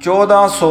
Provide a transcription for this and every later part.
1400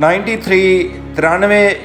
93